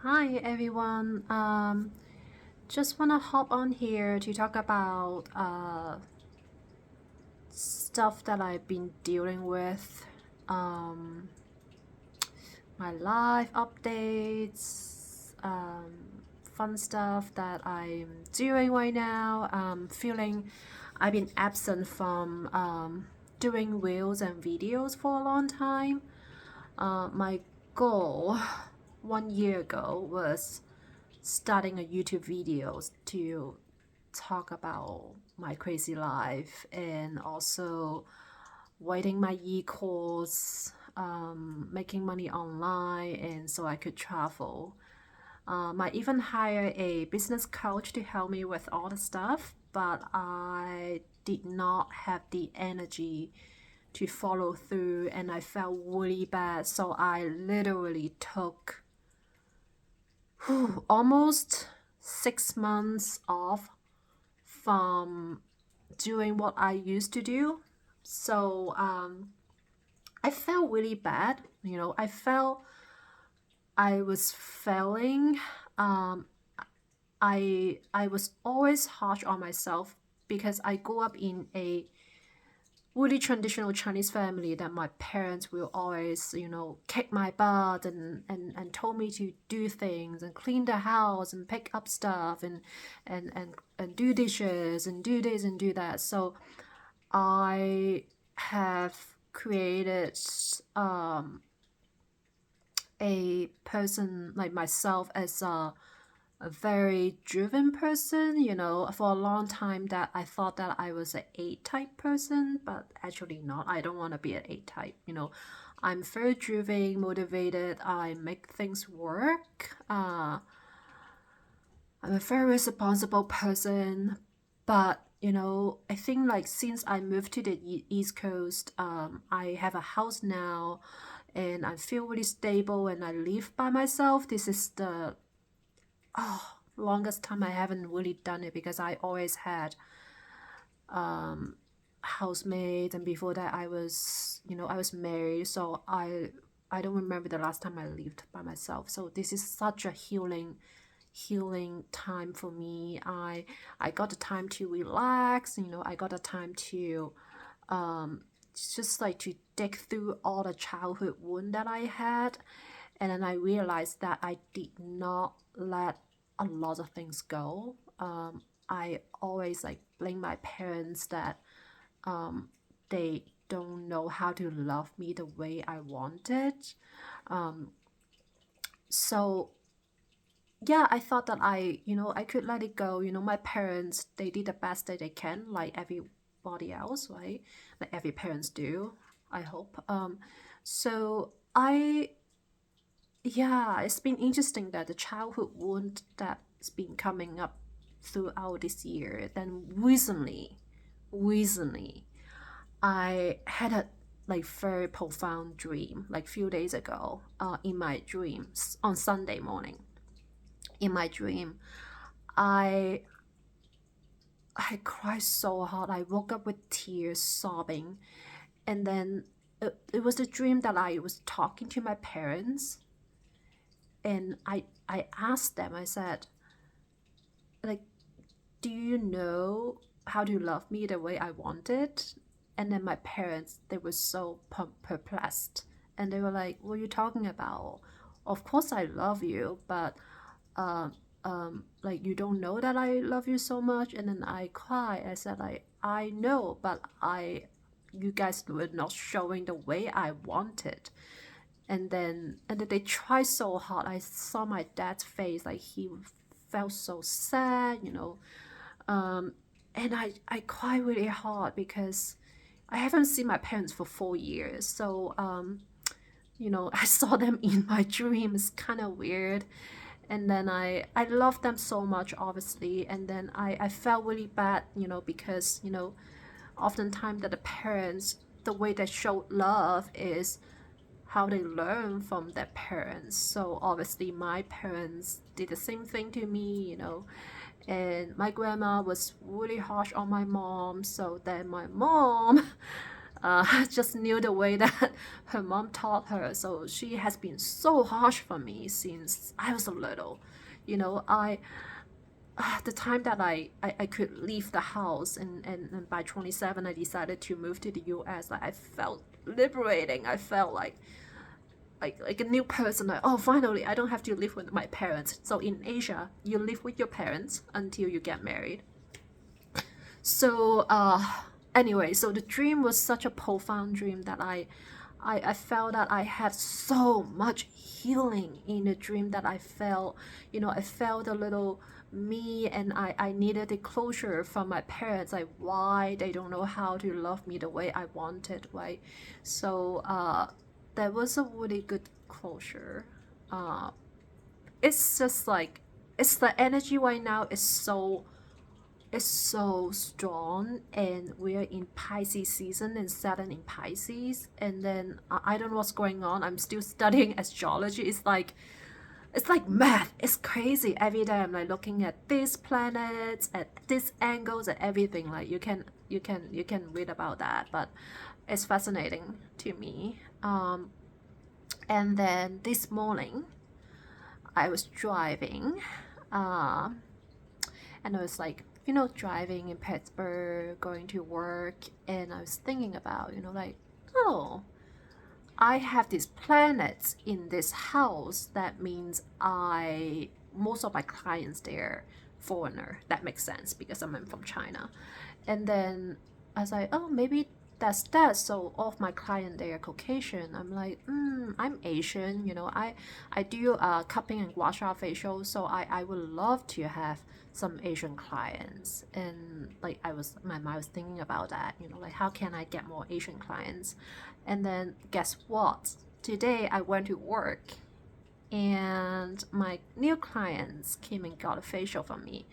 Hi everyone. Just wanna hop on here to talk about stuff that I've been dealing with, um, my life updates, fun stuff that I'm doing right now. Feeling I've been absent from doing reels and videos for a long time. My goal 1 year ago was starting a YouTube videos to talk about my crazy life and also writing my e-course, making money online, and so I could travel. I even hired a business coach to help me with all the stuff, but I did not have the energy to follow through and I felt really bad. So I literally took almost 6 months off from doing what I used to do. So I felt really bad. I felt I was failing. Um, I was always harsh on myself because I grew up in a really traditional Chinese family that my parents will always, kick my butt and told me to do things and clean the house and pick up stuff and do dishes and do this and do that. So I have created a person like myself as a very driven person, for a long time that I thought that I was an A type person, but actually not. I don't want to be an A type, I'm very driven, motivated, I make things work. I'm a very responsible person, but I think like since I moved to the East Coast, I have a house now, and I feel really stable, and I live by myself. This is the longest time I haven't really done it because I always had housemates, and before that I was married, so I don't remember the last time I lived by myself. So this is such a healing time for me. I got the time to relax, I got the time to just like to dig through all the childhood wound that I had. And then I realized that I did not let a lot of things go. I always like blame my parents that they don't know how to love me the way I wanted. So yeah, I thought that I could let it go. My parents, they did the best that they can, like everybody else, right? Like every parents do, I hope. So yeah, it's been interesting that the childhood wound that's been coming up throughout this year. Then recently, I had a like very profound dream like few days ago. In my dreams on Sunday morning, in my dream, I I cried so hard. I woke up with tears, sobbing, and then it was a dream that I was talking to my parents, and I asked them. I said, like, do you know how to love me the way I wanted? And then my parents, they were so perplexed, and they were like, what are you talking about? Of course I love you, but like you don't know that I love you so much. And then I cry. I said like, I know, but you guys were not showing the way I wanted. And then they tried so hard. I saw my dad's face, like he felt so sad. And I cried really hard because I haven't seen my parents for 4 years. So I saw them in my dreams, kind of weird. And then I love them so much, obviously. And then I felt really bad, because oftentimes that the parents, the way they show love is how they learn from their parents. So obviously my parents did the same thing to me. And my grandma was really harsh on my mom. So then my mom just knew the way that her mom taught her. So she has been so harsh for me since I was a little. You know, the time that I could leave the house, and by 27 I decided to move to the US. Like I felt liberating. I felt like a new person. Like, oh, finally I don't have to live with my parents. So in Asia you live with your parents until you get married. So anyway, so the dream was such a profound dream that I felt that I had so much healing in the dream, that I felt, I felt a little me, and I needed the closure from my parents, like why they don't know how to love me the way I wanted, right? So that was a really good closure. Uh, it's just like, it's the energy right now is so strong, and we're in Pisces season and Saturn in Pisces, and then I don't know what's going on. I'm still studying astrology. It's like math. It's crazy. Every day I'm like looking at these planets, at these angles, and everything. Like you can read about that, but it's fascinating to me. And then this morning I was driving, um, and I was like, driving in Pittsburgh, going to work, and I was thinking about, like, oh, I have these planets in this house. That means most of my clients there, foreigner. That makes sense because I'm from China. And then I was like, oh, maybe that's that. So all of my clients there are Caucasian. I'm like, I'm Asian. I do cupping and gua sha facial. So I would love to have some Asian clients. And like my mind was thinking about that. Like how can I get more Asian clients? And then guess what? Today I went to work, and my new clients came and got a facial from me,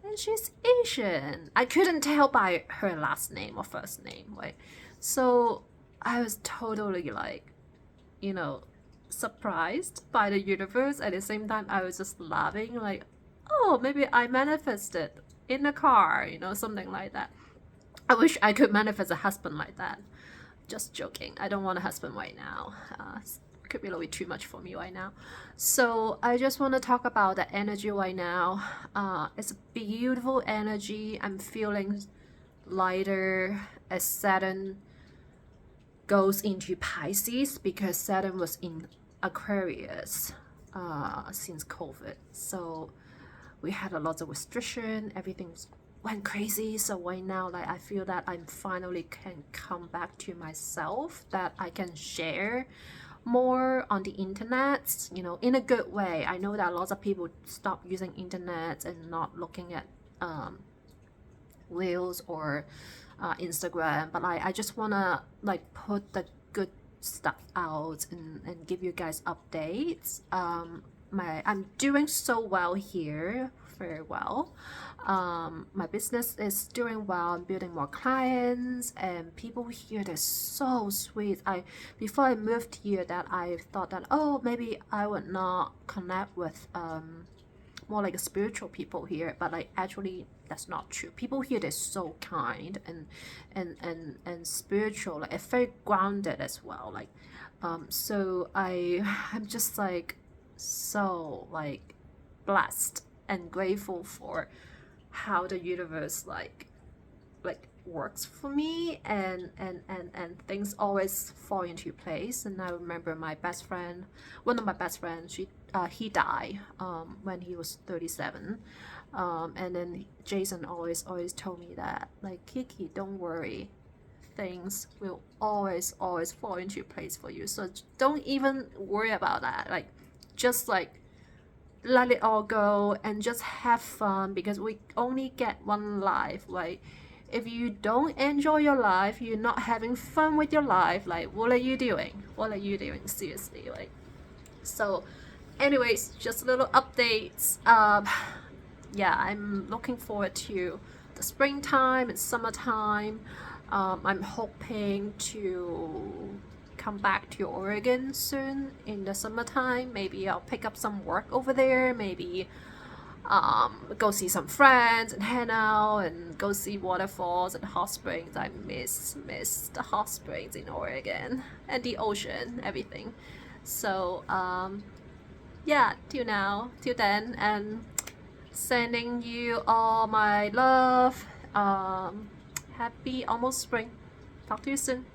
and she's Asian. I couldn't tell by her last name or first name, right? So I was totally like, surprised by the universe. At the same time, I was just laughing, like, oh, maybe I manifested in a car, something like that. I wish I could manifest a husband like that. Just joking. I don't want a husband right now. Could be a little bit too much for me right now. So I just want to talk about the energy right now. It's a beautiful energy. I'm feeling lighter as Saturn goes into Pisces, because Saturn was in Aquarius since COVID. So we had a lot of restriction. Everything went crazy. So right now, like, I feel that I finally can come back to myself, that I can share more on the internet, in a good way. I know that a lot of people stop using internet and not looking at reels or Instagram, but I just wanna like put the good stuff out and give you guys updates. I'm doing so well here, very well. My business is doing well. I'm building more clients, and people here, they're so sweet. Before I moved here, that I thought that, oh, maybe I would not connect with more like spiritual people here, but like actually that's not true. People here, they're so kind and spiritual, like very grounded as well. Like so I'm just like so like blessed and grateful for how the universe like works for me, and things always fall into place. And I remember my best friend, one of my best friends, he died when he was 37, and then Jason always told me that, like, Kiki, don't worry, things will always fall into place for you, so don't even worry about that. Like, just like let it all go and just have fun, because we only get one life. Like, if you don't enjoy your life, you're not having fun with your life, like what are you doing, seriously? Like, so anyways, just little updates. Yeah, I'm looking forward to the springtime and summertime. I'm hoping to come back to Oregon soon in the summertime. Maybe I'll pick up some work over there. Maybe go see some friends and hang out and go see waterfalls and hot springs. I miss the hot springs in Oregon and the ocean, everything. So yeah, till then, and sending you all my love. Happy almost spring. Talk to you soon.